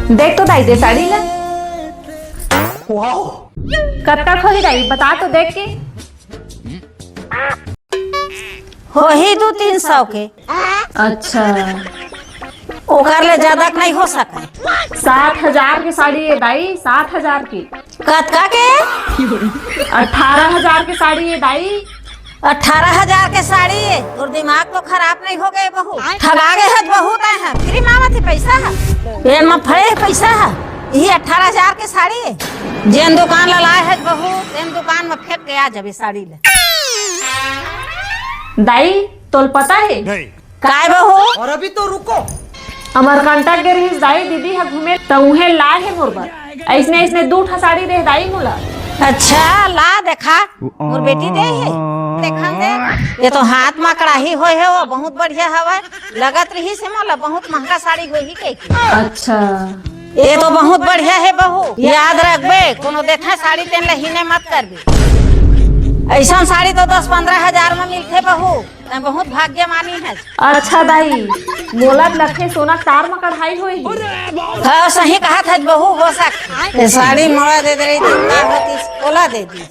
देख तो दाई दे साड़ी ला। कब तक होगी दाई बता तो देख के। हो ही 200-300 के। अच्छा ओकर ले ज्यादा नहीं हो सका। 7,000 की साड़ी है दाई, 7,000 की। कतका के? 18,000 की साड़ी है दाई। 18,000 के साड़ी है। और दिमाग तो खराब नहीं हो गए बहू? ठगा गए है बहुत है। फ्री मामा थी पैसा है, पेन में फड़े पैसा है। यही 18,000 के साड़ी है। जेन दुकान लाए है बहू, जेन दुकान में फेंक के आ जाबे साड़ी ले। दाई तोल पता है काय बहू? और अभी तो रुको। हमार कांटेक्ट गे रही दाई दीदी है घूमे तो उहे लाए है मोर बर। ऐसने ऐसने 2 साड़ी दे दाई मोला। अच्छा ला देखा मोर बेटी दे है। देखा दे ये तो हाथ में कड़ाही होए है, वो बहुत बढ़िया हवा लगत रही से मोला। बहुत महंगा साड़ी होई के। अच्छा ये तो बहुत बढ़िया है बहू, याद रखबे। कोनो देखा साड़ी तेन लहीने मत करबे। ऐसा साड़ी तो 10-15 हजार में मिलते बहू। बहुत भाग्यमानी है। अच्छा दाई मोला लखे सोना तार में कढ़ाई हुई। हाँ सही कहा था बहू, हो सकता साड़ी मोड़ा दे दे रही होती ओला दे दी।